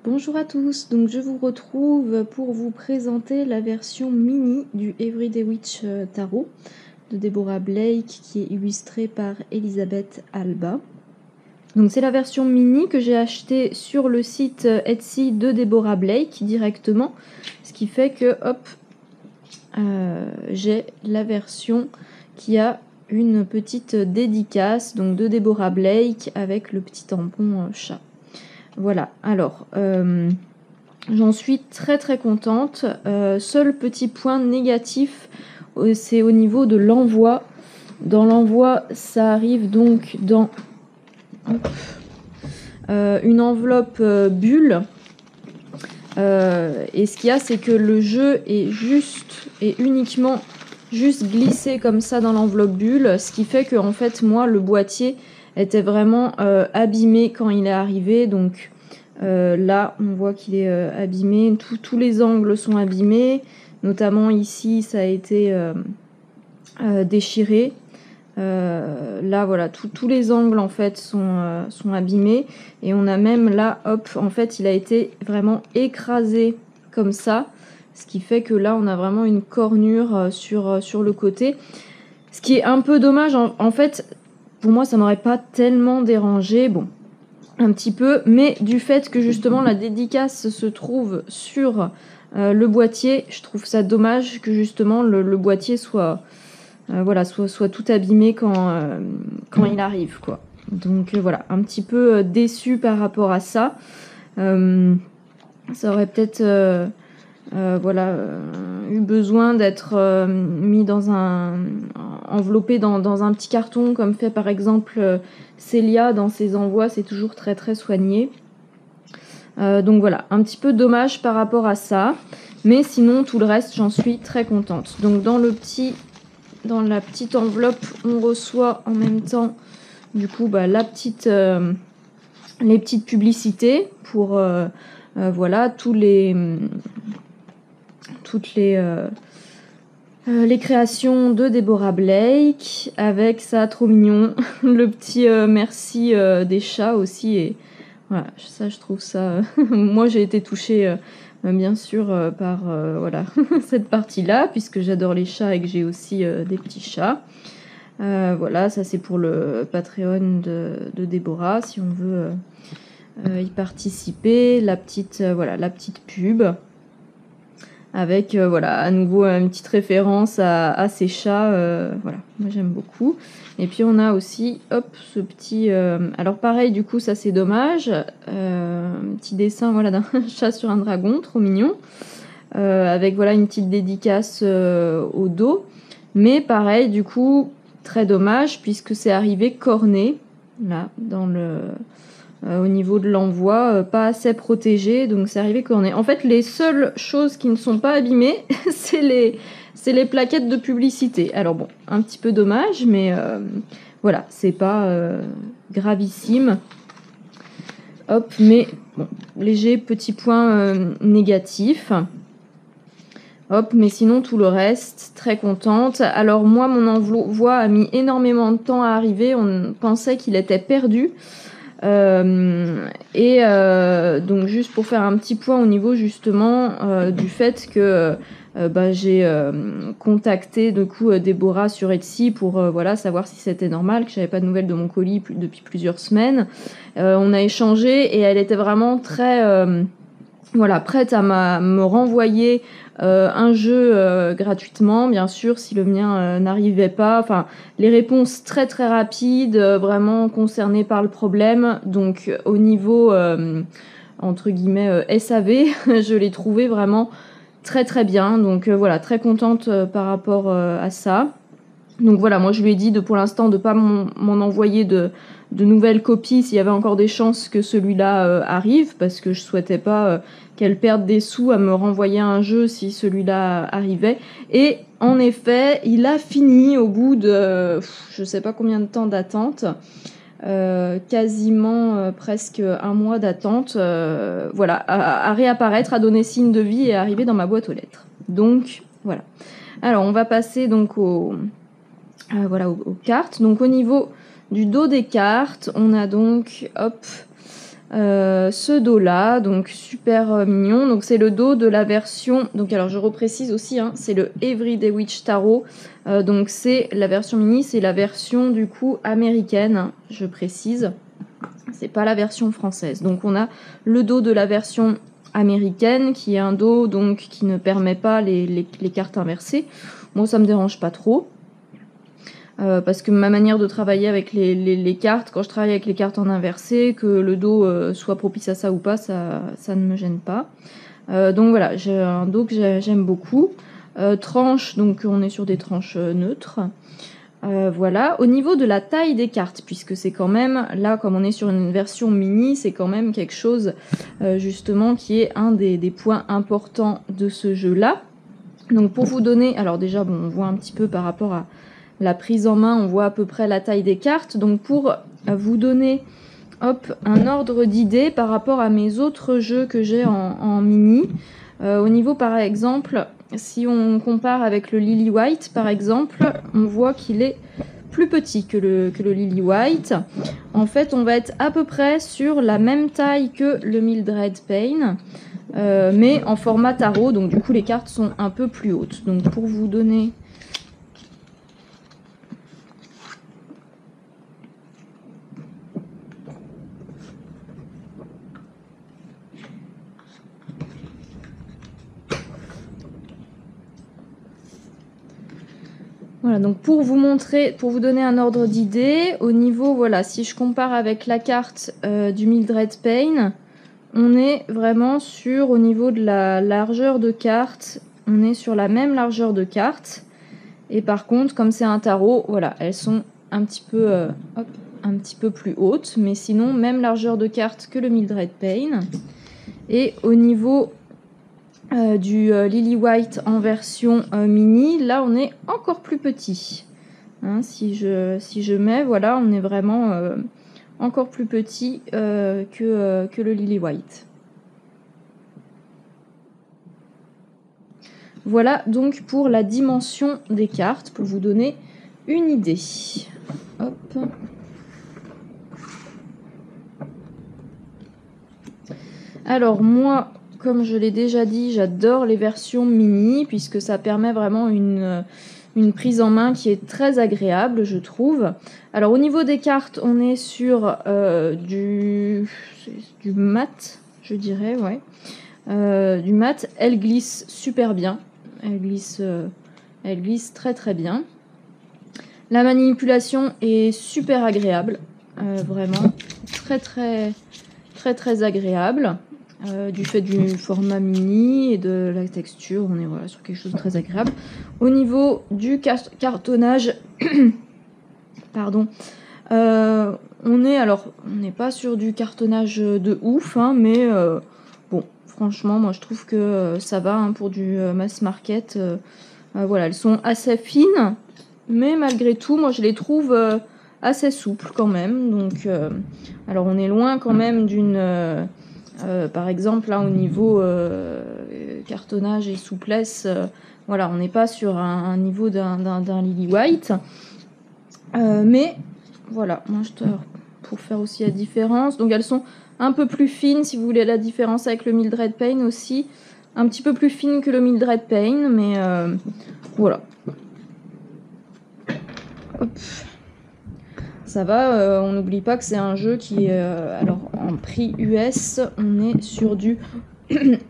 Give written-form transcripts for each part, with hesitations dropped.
Bonjour à tous, donc je vous retrouve pour vous présenter la version mini du Everyday Witch Tarot de Deborah Blake qui est illustrée par Elisabeth Alba. Donc c'est la version mini que j'ai achetée sur le site Etsy de Deborah Blake directement, ce qui fait que hop, j'ai la version qui a une petite dédicace donc de Deborah Blake avec le petit tampon chat. Voilà, alors j'en suis très très contente. Seul petit point négatif, c'est au niveau de l'envoi. Dans l'envoi, ça arrive donc dans une enveloppe bulle. Et ce qu'il y a, c'est que le jeu est juste et uniquement juste glissé comme ça dans l'enveloppe bulle, ce qui fait que en fait moi le boîtier était vraiment abîmé quand il est arrivé. Donc là on voit qu'il est abîmé, tous les angles sont abîmés, notamment ici ça a été déchiré. Là voilà, tous les angles en fait sont abîmés, et on a même là, hop, en fait il a été vraiment écrasé comme ça, ce qui fait que là on a vraiment une cornure sur le côté, ce qui est un peu dommage. En fait pour moi ça m'aurait pas tellement dérangé, bon un petit peu, mais du fait que justement la dédicace se trouve sur le boîtier, je trouve ça dommage que justement le boîtier soit soit tout abîmé quand il arrive, quoi. Donc voilà, un petit peu déçu par rapport à ça. Ça aurait peut-être eu besoin d'être mis dans enveloppé dans un petit carton, comme fait par exemple Célia dans ses envois, c'est toujours très très soigné. Donc voilà, un petit peu dommage par rapport à ça, mais sinon tout le reste j'en suis très contente. Donc dans la petite enveloppe, on reçoit en même temps du coup les petites publicités pour voilà toutes les créations de Deborah Blake, avec ça trop mignon le petit merci des chats aussi, et voilà, ça je trouve ça moi j'ai été touchée bien sûr par voilà cette partie là, puisque j'adore les chats et que j'ai aussi des petits chats. Voilà, ça c'est pour le Patreon de Déborah, si on veut y participer. La petite pub avec voilà à nouveau une petite référence à ces chats. Voilà, moi j'aime beaucoup. Et puis on a aussi hop ce petit alors pareil, du coup ça c'est dommage, un petit dessin voilà d'un chat sur un dragon, trop mignon, avec voilà une petite dédicace au dos, mais pareil du coup très dommage puisque c'est arrivé corné là au niveau de l'envoi, pas assez protégé, donc c'est arrivé corné. En fait les seules choses qui ne sont pas abîmées c'est les plaquettes de publicité. Alors bon, un petit peu dommage, mais voilà, c'est pas gravissime. Hop, mais bon, léger petit point négatif. Hop, mais sinon tout le reste, très contente. Alors moi, mon envoi a mis énormément de temps à arriver. On pensait qu'il était perdu. Donc juste pour faire un petit point au niveau justement du fait que j'ai contacté du coup Déborah sur Etsy pour voilà savoir si c'était normal, que j'avais pas de nouvelles de mon colis depuis plusieurs semaines. On a échangé et elle était vraiment très prête à me renvoyer un jeu gratuitement, bien sûr, si le mien n'arrivait pas. Enfin, les réponses très très rapides, vraiment concernées par le problème. Donc au niveau entre guillemets SAV, je l'ai trouvé vraiment très très bien. Donc voilà, très contente par rapport à ça. Donc voilà, moi je lui ai dit pour l'instant de pas m'en envoyer de nouvelles copies s'il y avait encore des chances que celui-là arrive, parce que je souhaitais pas qu'elle perde des sous à me renvoyer un jeu si celui-là arrivait. Et en effet, il a fini au bout de je sais pas combien de temps d'attente, quasiment presque un mois d'attente, voilà, à réapparaître, à donner signe de vie et à arriver dans ma boîte aux lettres. Donc voilà. Alors on va passer donc aux cartes. Donc au niveau du dos des cartes, on a donc ce dos là, donc super mignon. Donc c'est le dos de la version, donc alors je reprécise aussi, hein, c'est le Everyday Witch Tarot, donc c'est la version mini, c'est la version du coup américaine, je précise, c'est pas la version française. Donc on a le dos de la version américaine qui est un dos donc qui ne permet pas les cartes inversées. Moi ça me dérange pas trop. Parce que ma manière de travailler avec les cartes, quand je travaille avec les cartes en inversé, que le dos soit propice à ça ou pas, ça ne me gêne pas. Donc voilà, j'ai un dos que j'aime beaucoup. Tranche, donc on est sur des tranches neutres. Voilà, au niveau de la taille des cartes, puisque c'est quand même, là comme on est sur une version mini, c'est quand même quelque chose justement qui est un des points importants de ce jeu-là. Donc pour vous donner, alors déjà bon, on voit un petit peu par rapport à la prise en main, on voit à peu près la taille des cartes. Donc pour vous donner un ordre d'idée par rapport à mes autres jeux que j'ai en mini, au niveau par exemple, si on compare avec le Lily White par exemple, on voit qu'il est plus petit que le Lily White. En fait, on va être à peu près sur la même taille que le Mildred Payne, mais en format tarot, donc du coup les cartes sont un peu plus hautes. Donc pour vous donner... Voilà, donc pour vous montrer, pour vous donner un ordre d'idée, au niveau, voilà, si je compare avec la carte du Mildred Payne, on est vraiment sur, au niveau de la largeur de carte, on est sur la même largeur de carte. Et par contre, comme c'est un tarot, voilà, elles sont un petit peu plus hautes, mais sinon, même largeur de carte que le Mildred Payne. Et au niveau du Lily White en version mini, là on est encore plus petit. Hein, si je mets, voilà, on est vraiment encore plus petit que le Lily White. Voilà donc pour la dimension des cartes, pour vous donner une idée. Hop. Alors moi, comme je l'ai déjà dit, j'adore les versions mini puisque ça permet vraiment une prise en main qui est très agréable, je trouve. Alors au niveau des cartes, on est sur du mat, je dirais, ouais. Du mat, elle glisse super bien. Elle glisse très très bien. La manipulation est super agréable, vraiment très très très très agréable. Du fait du format mini et de la texture, on est voilà, sur quelque chose de très agréable. Au niveau du cartonnage, pardon, on n'est pas sur du cartonnage de ouf, hein, mais bon, franchement, moi je trouve que ça va hein, pour du mass market. Voilà, elles sont assez fines, mais malgré tout, moi je les trouve assez souples quand même. Donc, alors on est loin quand même d'une... par exemple, là, au niveau cartonnage et souplesse, voilà, on n'est pas sur un niveau d'un Lily White. Mais voilà, moi, pour faire aussi la différence. Donc, elles sont un peu plus fines, si vous voulez la différence avec le Mildred Payne aussi. Un petit peu plus fines que le Mildred Payne, mais voilà. Hop. Ça va, on n'oublie pas que c'est un jeu qui est... alors, en prix US, on est sur du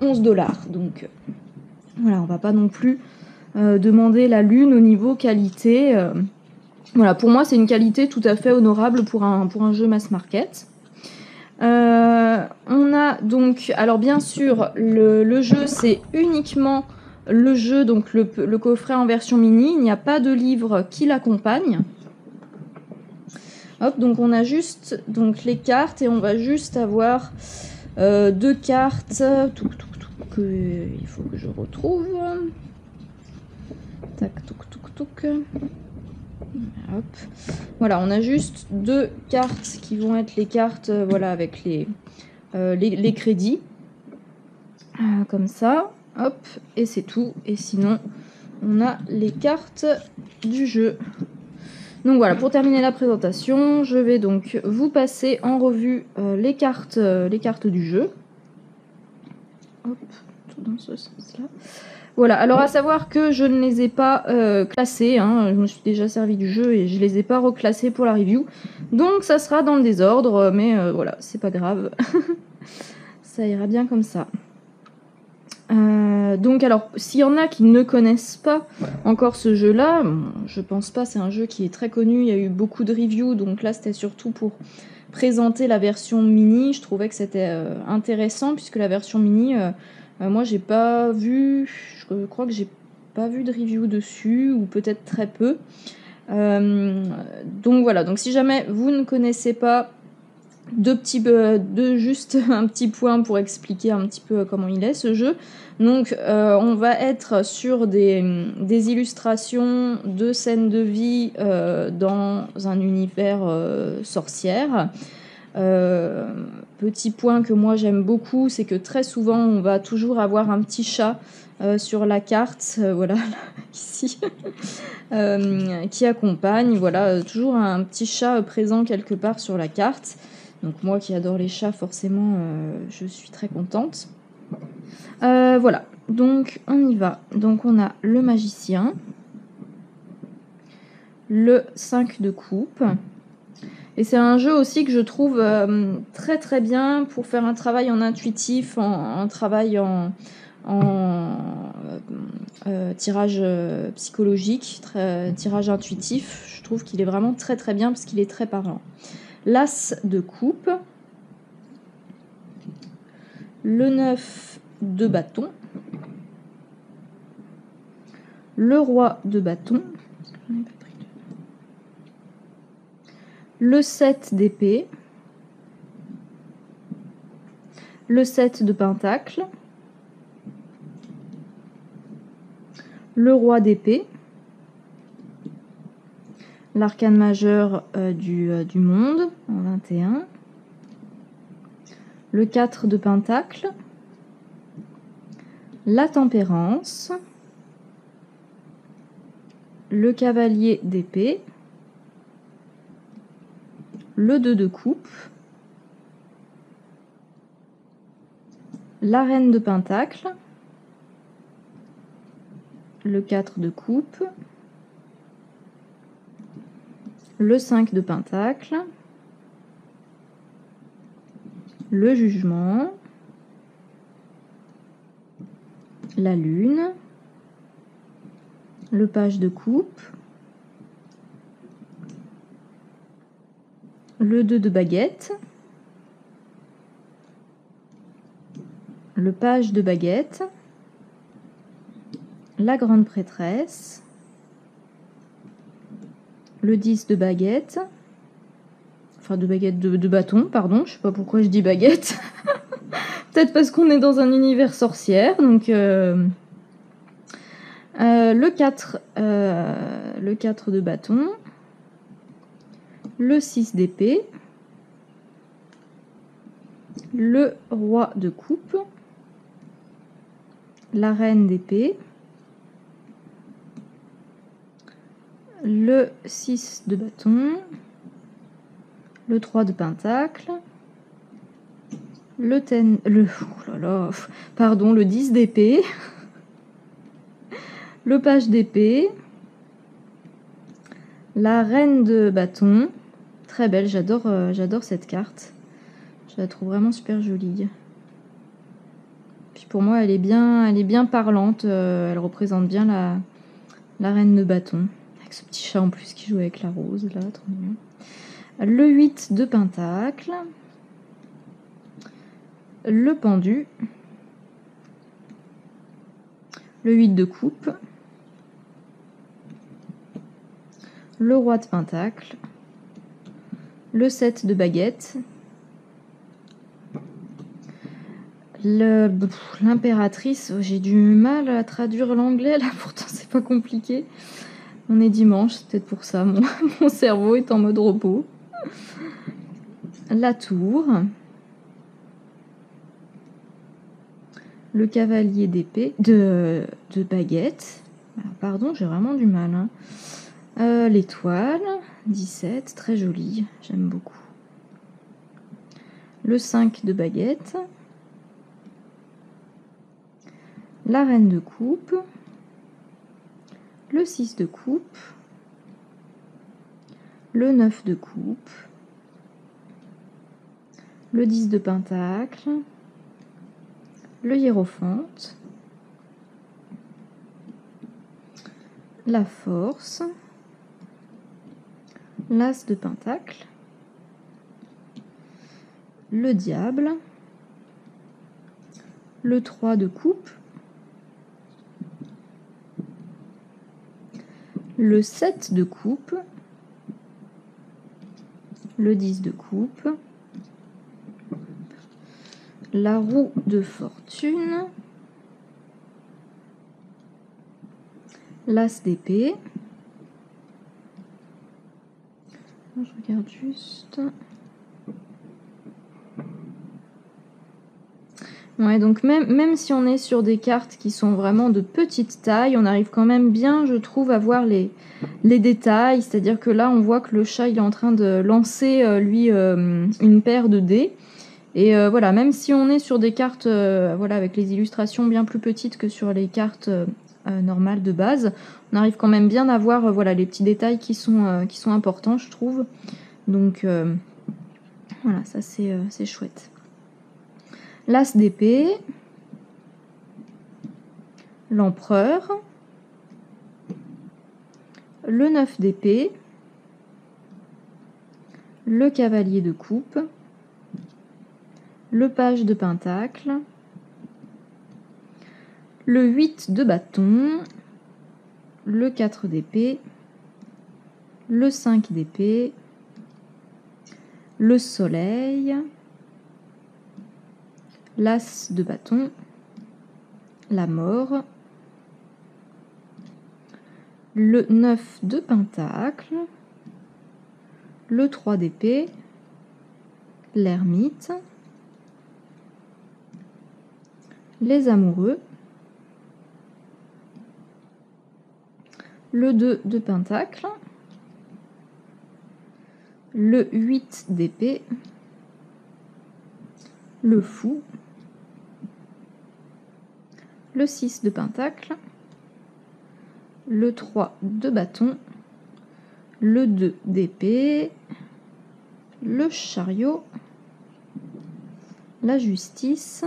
11 $. Donc, voilà, on va pas non plus demander la lune au niveau qualité. Voilà, pour moi, c'est une qualité tout à fait honorable pour un jeu mass market. On a donc... Alors, bien sûr, le jeu, c'est uniquement le jeu, donc le coffret en version mini. Il n'y a pas de livre qui l'accompagne. Hop, donc on a juste donc les cartes et on va juste avoir deux cartes. Il faut que je retrouve. Tac, touk. Hop. Voilà, on a juste deux cartes qui vont être les cartes, voilà, avec les crédits. Comme ça. Hop, et c'est tout. Et sinon, on a les cartes du jeu. Donc voilà, pour terminer la présentation, je vais donc vous passer en revue les cartes du jeu. Hop, tout dans ce sens-là. Voilà, alors à savoir que je ne les ai pas classés, hein, je me suis déjà servi du jeu et je les ai pas reclassés pour la review. Donc ça sera dans le désordre, mais voilà, c'est pas grave. Ça ira bien comme ça. Donc alors, s'il y en a qui ne connaissent pas encore ce jeu-là, bon, je pense pas, c'est un jeu qui est très connu, il y a eu beaucoup de reviews, donc là c'était surtout pour présenter la version mini. Je trouvais que c'était intéressant, puisque la version mini, moi j'ai pas vu, je crois que j'ai pas vu de review dessus, ou peut-être très peu. Donc voilà, donc si jamais vous ne connaissez pas, juste un petit point pour expliquer un petit peu comment il est ce jeu. Donc on va être sur des illustrations de scènes de vie dans un univers sorcière. Petit point que moi j'aime beaucoup, c'est que très souvent on va toujours avoir un petit chat sur la carte, voilà, ici, qui accompagne, voilà, toujours un petit chat présent quelque part sur la carte. Donc moi qui adore les chats, forcément, je suis très contente. Voilà, donc on y va. Donc on a le magicien, le 5 de coupe. Et c'est un jeu aussi que je trouve très très bien pour faire un travail en intuitif, un travail en tirage psychologique, tirage intuitif. Je trouve qu'il est vraiment très très bien parce qu'il est très parlant. L'as de coupe, le 9 de bâton, le roi de bâton, le 7 d'épée, le 7 de pentacle, le roi d'épée, l'arcane majeur du monde en 21, le 4 de pentacle, la tempérance, le cavalier d'épée, le 2 de coupe, la reine de pentacle, le 4 de coupe, le 5 de pentacle, le jugement, la lune, le page de coupe, le 2 de baguette, le page de baguette, la grande prêtresse, le 10 de baguette, enfin de baguette de bâton, pardon, je sais pas pourquoi je dis baguette. Peut-être parce qu'on est dans un univers sorcière, donc le 4 de bâton, le 6 d'épée, le roi de coupe, la reine d'épée, le 6 de bâton, le 3 de pentacle, le 10 d'épée, le page d'épée, la reine de bâton, très belle, j'adore cette carte, je la trouve vraiment super jolie. Puis pour moi elle est bien parlante, elle représente bien la reine de bâton, avec ce petit chat en plus qui joue avec la rose là, trop mignon. Le 8 de pentacle, le pendu, le 8 de coupe, le roi de pentacle, le 7 de baguette, l'impératrice, j'ai du mal à traduire l'anglais là, pourtant c'est pas compliqué. On est dimanche, c'est peut-être pour ça, mon cerveau est en mode repos. La tour, le cavalier d'épée, de baguette. Alors, pardon, j'ai vraiment du mal. Hein. L'étoile, 17, très jolie, j'aime beaucoup. Le 5 de baguette. La reine de coupe. Le 6 de coupe. Le 9 de coupe. Le 10 de pentacle. Le hiérophante. La force. L'as de pentacle. Le diable. Le 3 de coupe. Le 7 de coupe. Le 10 de coupe. La roue de fortune. L'as d'épée. Je regarde juste. Ouais, donc même si on est sur des cartes qui sont vraiment de petite taille, on arrive quand même bien, je trouve, à voir les détails. C'est-à-dire que là, on voit que le chat, il est en train de lancer, lui, une paire de dés. Et voilà, même si on est sur des cartes voilà, avec les illustrations bien plus petites que sur les cartes normales de base, on arrive quand même bien à voir voilà, les petits détails qui sont importants, je trouve. Donc voilà, ça c'est chouette. L'as d'épée, l'empereur, le 9 d'épée, le cavalier de coupe, le page de pentacle, le 8 de bâton, le 4 d'épée, le 5 d'épée, le soleil, l'as de bâton, la mort, le 9 de pentacle, le 3 d'épée, l'ermite, les amoureux, le 2 de pentacle, le 8 d'épée, le fou, le 6 de pentacle, le 3 de bâton, le 2 d'épée, le chariot, la justice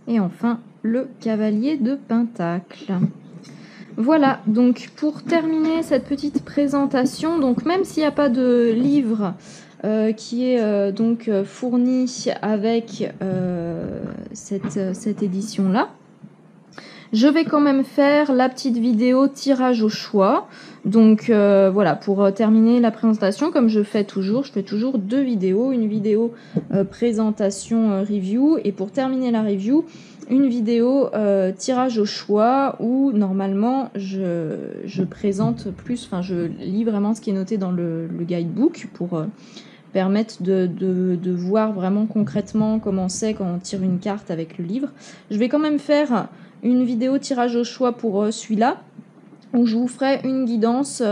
et enfin le cavalier de pentacle. Voilà, donc pour terminer cette petite présentation, donc même s'il n'y a pas de livre qui est donc fourni avec cette édition-là, je vais quand même faire la petite vidéo tirage au choix. Donc voilà, pour terminer la présentation, comme je fais toujours 2 vidéos. Une vidéo présentation review, et pour terminer la review, une vidéo tirage au choix où normalement je présente plus, enfin je lis vraiment ce qui est noté dans le guidebook pour permettre de voir vraiment concrètement comment c'est quand on tire une carte avec le livre. Je vais quand même faire une vidéo tirage au choix pour celui-là, où je vous ferai une guidance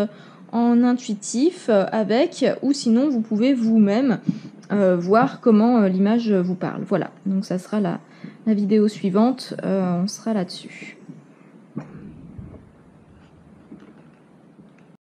en intuitif avec, ou sinon vous pouvez vous-même voir comment l'image vous parle. Voilà, donc ça sera la vidéo suivante, on sera là-dessus.